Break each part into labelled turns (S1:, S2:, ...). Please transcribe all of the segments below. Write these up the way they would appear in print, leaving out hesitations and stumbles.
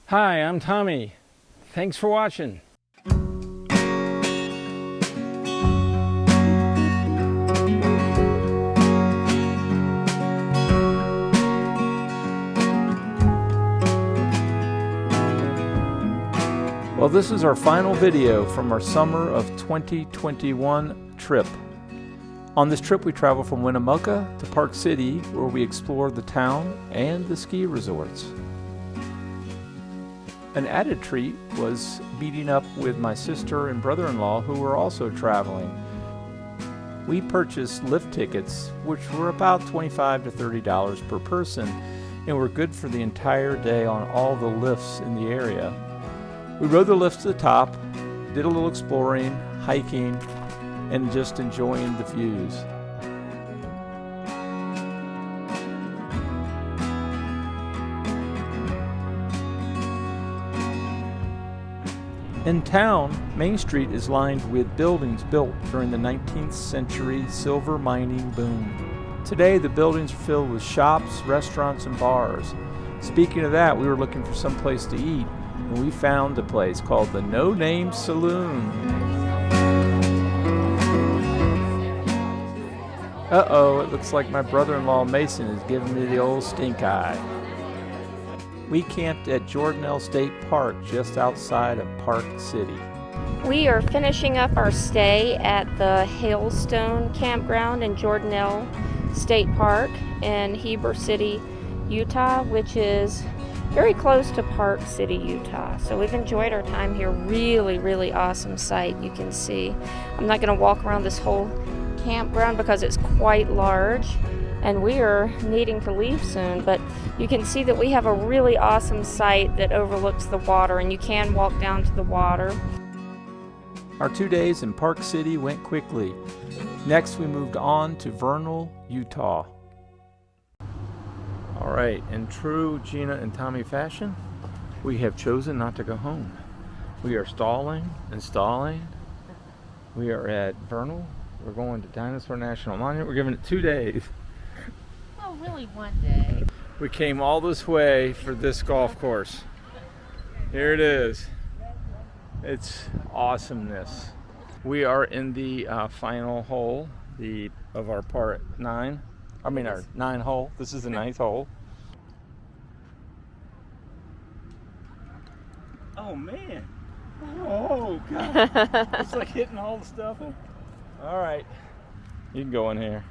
S1: Hi, I'm Tommy. Thanks for watching. Well, this is our final video from our summer of 2021 trip. On this trip, we traveled from Winnemucca to Park City, where we explored the town and the ski resorts. An added treat was meeting up with my sister and brother-in-law, who were also traveling. We purchased lift tickets, which were about $25 to $30 per person, and were good for the entire day on all the lifts in the area. We rode the lifts to the top, did a little exploring, hiking, and just enjoying the views. In town, Main Street is lined with buildings built during the 19th century silver mining boom. Today, the buildings are filled with shops, restaurants, and bars. Speaking of that, we were looking for some place to eat, and we found a place called the No Name Saloon. Uh-oh, it looks like my brother-in-law Mason is giving me the old stink eye. We camped at Jordanelle State Park just outside of Park City.
S2: We are finishing up our stay at the Hailstone Campground in Jordanelle State Park in Heber City, Utah, which is very close to Park City, Utah. So we've enjoyed our time here. Really awesome site, you can see. I'm not going to walk around this whole campground because it's quite large and we are needing to leave soon, but you can see that we have a really awesome site that overlooks the water, and you can walk down to the water.
S1: Our 2 days in Park City went quickly. Next, we moved on to Vernal, Utah. All right, in true Gina and Tommy fashion, we have chosen not to go home. We are stalling and stalling. We are at Vernal. We're going to Dinosaur National Monument. We're giving it 2 days.
S2: Oh, really 1 day.
S1: We came all this way for this golf course. Here it is. It's awesomeness. We are in the final hole of our part 9. I mean our 9 hole. This is the 9th hole. Oh man. Oh God. It's like hitting all the stuff. All right. You can go in here.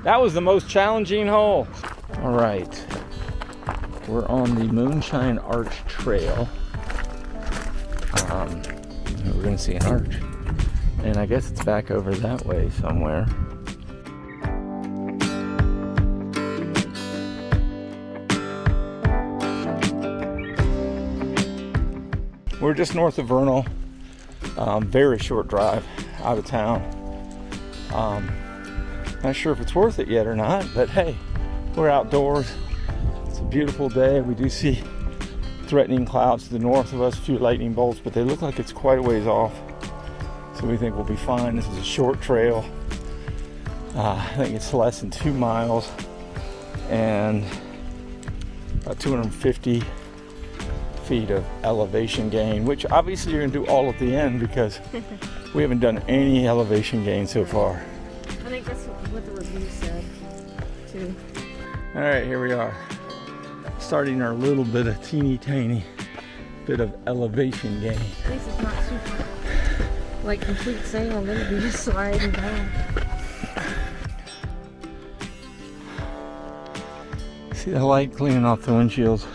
S1: That was the most challenging hole. All right. We're on the Moonshine Arch Trail. We're gonna see an arch. And I guess it's back over that way somewhere. We're just north of Vernal. Very short drive out of town. Not sure if it's worth it yet or not, but hey, we're outdoors. It's a beautiful day. We do see threatening clouds to the north of us, a few lightning bolts, but they look like it's quite a ways off. So we think we'll be fine. This is a short trail. I think it's less than 2 miles and about 250 feet of elevation gain, which obviously you're gonna do all at the end because we haven't done any elevation gain so far.
S2: I think that's what the review said too.
S1: All right, here we are, starting our little bit of teeny tiny bit of elevation gain.
S2: At least it's not super like complete sand, it'll be just sliding down.
S1: See the light cleaning off the windshields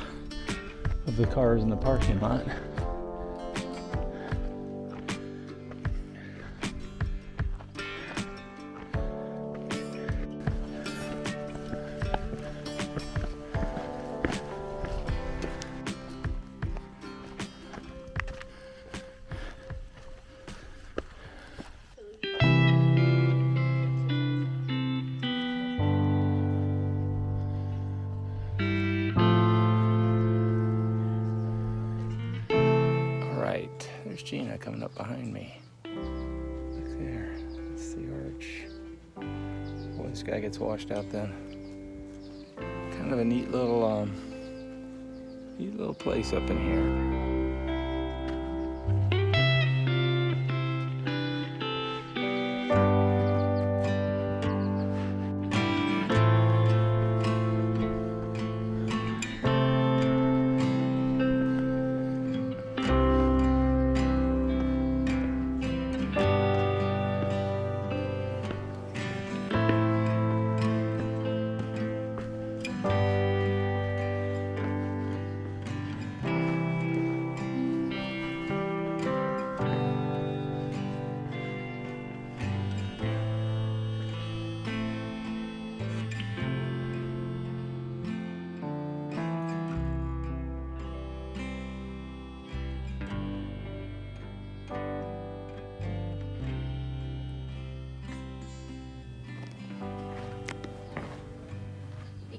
S1: of the cars in the parking lot. There's Gina coming up behind me. Look there. That's the arch. Boy, this guy gets washed out then. Kind of a neat little Neat little place up in here.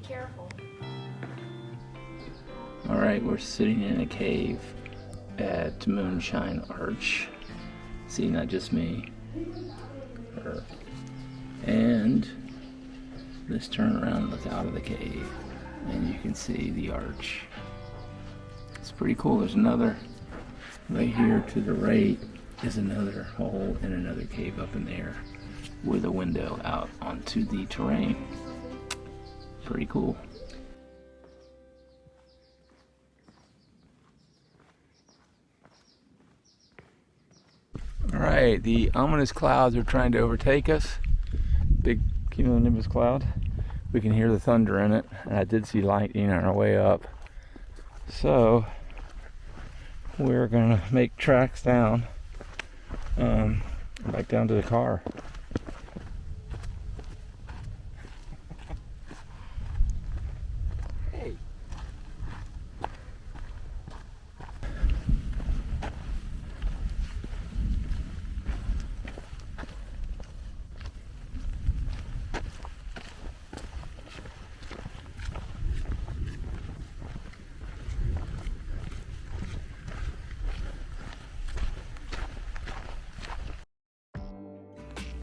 S2: Careful.
S1: All right, we're sitting in a cave at Moonshine Arch. See, not just me. Her. And let's turn around and look out of the cave, and you can see the arch. It's pretty cool. There's another right here to the right is another hole in another cave up in there with a window out onto the terrain. Pretty cool. All right, the ominous clouds are trying to overtake us. Big cumulonimbus cloud. We can hear the thunder in it, and I did see lightning on our way up. So we're gonna make tracks down, back down to the car.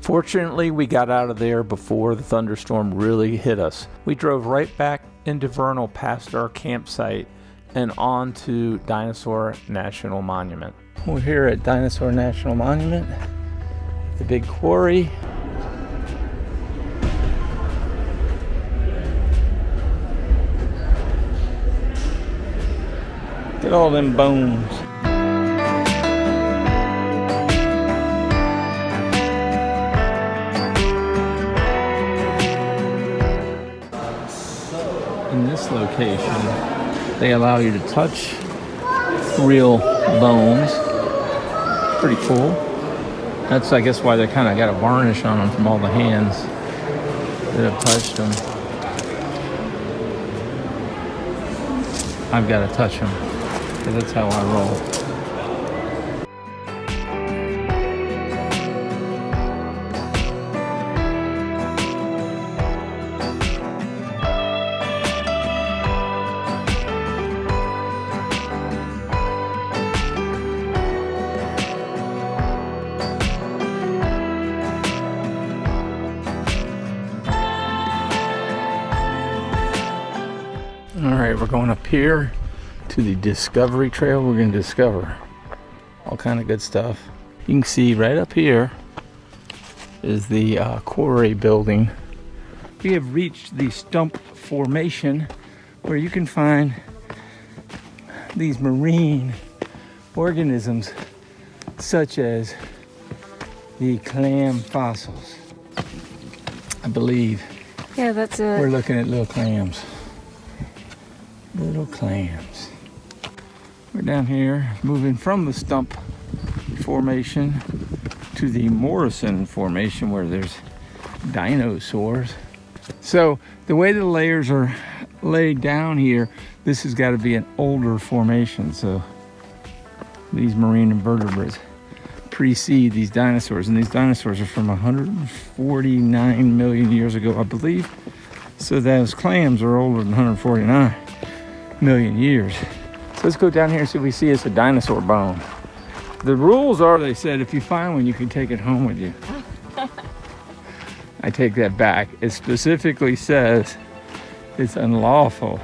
S1: Fortunately, we got out of there before the thunderstorm really hit us. We drove right back into Vernal past our campsite and on to Dinosaur National Monument. We're here at Dinosaur National Monument, the big quarry. Look at all them bones. In this location, they allow you to touch real bones. Pretty cool. That's, I guess, why they kind of got a varnish on them from all the hands that have touched them. I've got to touch them, because that's how I roll. Alright, we're going up here to the Discovery Trail. We're going to discover all kind of good stuff. You can see right up here is the quarry building. We have reached the stump formation where you can find these marine organisms such as the clam fossils. I believe.
S2: Yeah, that's it.
S1: We're looking at little clams. Little clams. We're down here moving from the stump formation to the Morrison formation where there's dinosaurs. So the way the layers are laid down here, this has got to be an older formation. So these marine invertebrates precede these dinosaurs, and these dinosaurs are from 149 million years ago, I believe. So those clams are older than 149 million years. So let's go down here and see if we see us a dinosaur bone. The rules are, they said, if you find one, you can take it home with you. I take that back. It specifically says it's unlawful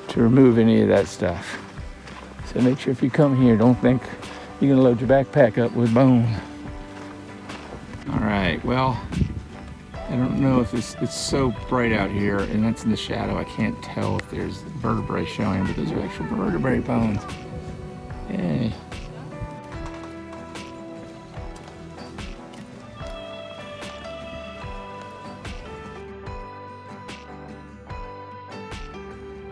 S1: to to remove any of that stuff. So make sure if you come here, don't think you're gonna load your backpack up with bones. All right, well, I don't know if it's so bright out here, and that's in the shadow. I can't tell if there's vertebrae showing, but those are actual vertebrae bones. Yay.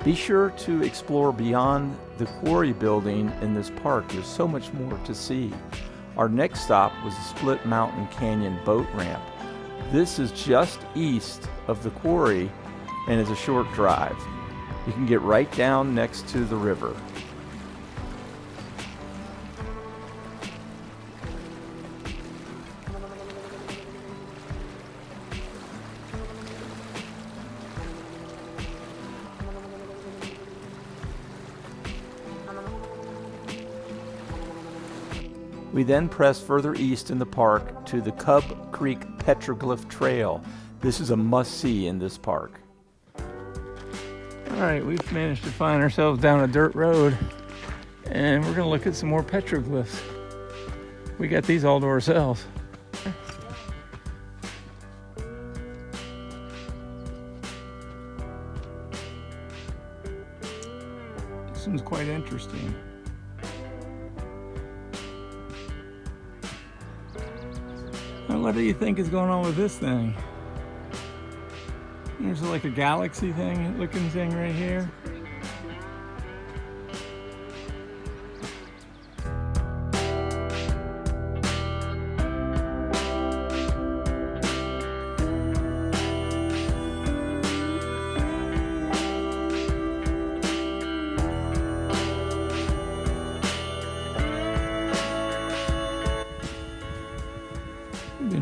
S1: Be sure to explore beyond the quarry building in this park. There's so much more to see. Our next stop was the Split Mountain Canyon boat ramp. This is just east of the quarry and is a short drive. You can get right down next to the river. We then press further east in the park to the Cub Creek Petroglyph Trail. This is a must-see in this park. All right, we've managed to find ourselves down a dirt road, and we're gonna look at some more petroglyphs. We got these all to ourselves. This one's quite interesting. What do you think is going on with this thing? There's like a galaxy thing looking thing right here.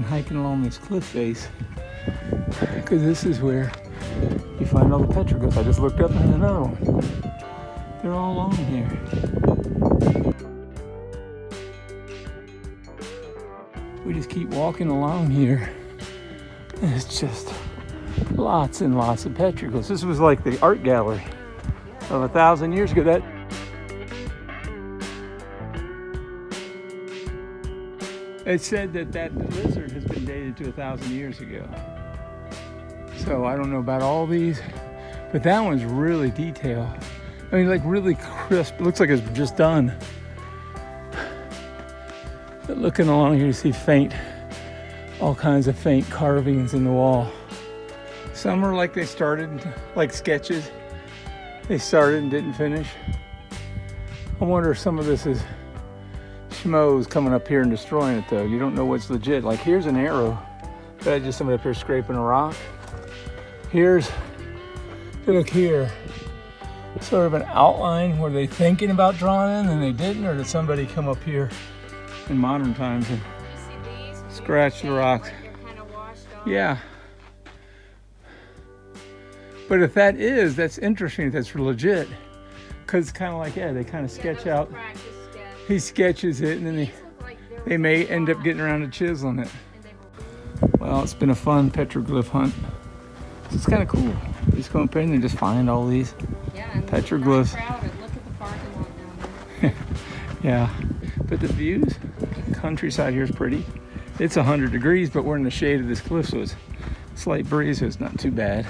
S1: Hiking along this cliff face because this is where you find all the petroglyphs. I just looked up and there's another one. They're all along here. We just keep walking along here. And it's just lots and lots of petroglyphs. This was like the art gallery of 1,000 years ago. That it said that lizard has been dated to 1,000 years ago. So I don't know about all these, but that one's really detailed. I mean, like really crisp. It looks like it's just done. But looking along here, you see all kinds of faint carvings in the wall. Some are like they started, like sketches. They started and didn't finish. I wonder if some of this is schmoes coming up here and destroying it though. You don't know what's legit. Like here's an arrow. That's just somebody up here scraping a rock. Here's, look here, sort of an outline. Were they thinking about drawing in and they didn't, or did somebody come up here in modern times and scratch the rocks? Yeah. But if that is, that's interesting. That's legit. Because it's kind of like, yeah, they kind of sketch out. He sketches it, and then they may end up getting around to chiseling it. Well, it's been a fun petroglyph hunt. It's kind of cool. You just go up in and just find all these petroglyphs.
S2: Look at the parking lot down there.
S1: Yeah, but the views, countryside here is pretty. It's 100 degrees, but we're in the shade of this cliff, so it's a slight breeze, so it's not too bad.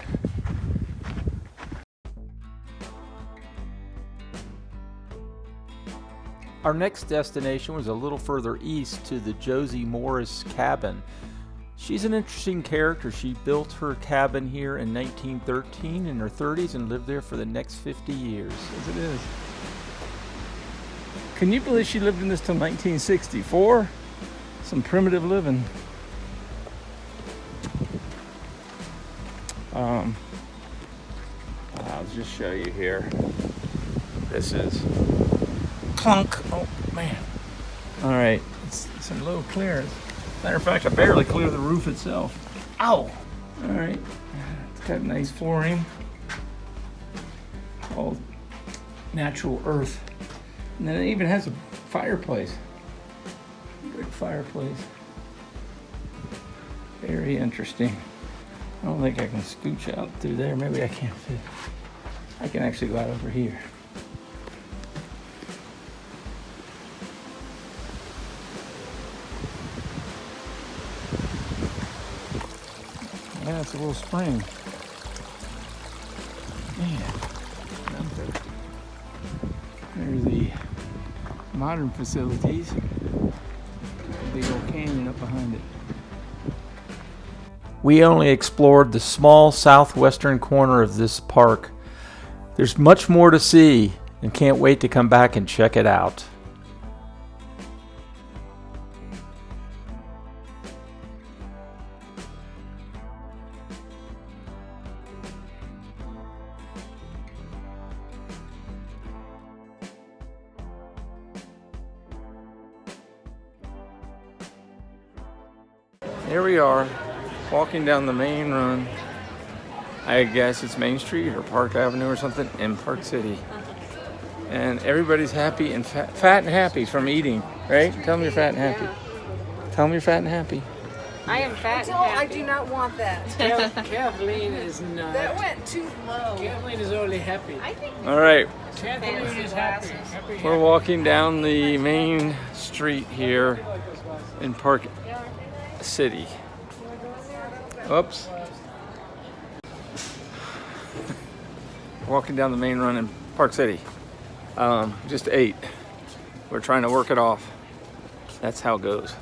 S1: Our next destination was a little further east to the Josie Morris cabin. She's an interesting character. She built her cabin here in 1913 in her 30s and lived there for the next 50 years, as it is. Can you believe she lived in this till 1964? Some primitive living. I'll just show you here. This is clunk. Oh man. All right, it's a low clearance. Matter of fact, I barely clear the roof itself. Ow! All right, it's got nice flooring, all natural earth, and then it even has a fireplace. Brick fireplace. Very interesting. I don't think I can scooch out through there. Maybe I can't fit. I can actually go out over here. Yeah, it's a little spring. Man, there's the modern facilities. A big old canyon up behind it. We only explored the small southwestern corner of this park. There's much more to see and can't wait to come back and check it out. Here we are, walking down the main run. I guess it's Main Street or Park Avenue or something in Park City. And everybody's happy and fat and happy from eating, right? Tell them you're fat and happy. Tell them you're fat and happy.
S2: I am fat and
S3: No, I
S2: happy.
S3: do not want that.
S4: Kathleen is not.
S3: That went too low.
S4: Kathleen is only happy.
S1: All right,
S4: Kathleen is happy.
S1: we're walking down the main street here in Park City. Oops. Walking down the main run in Park City. Just ate. We're trying to work it off. That's how it goes.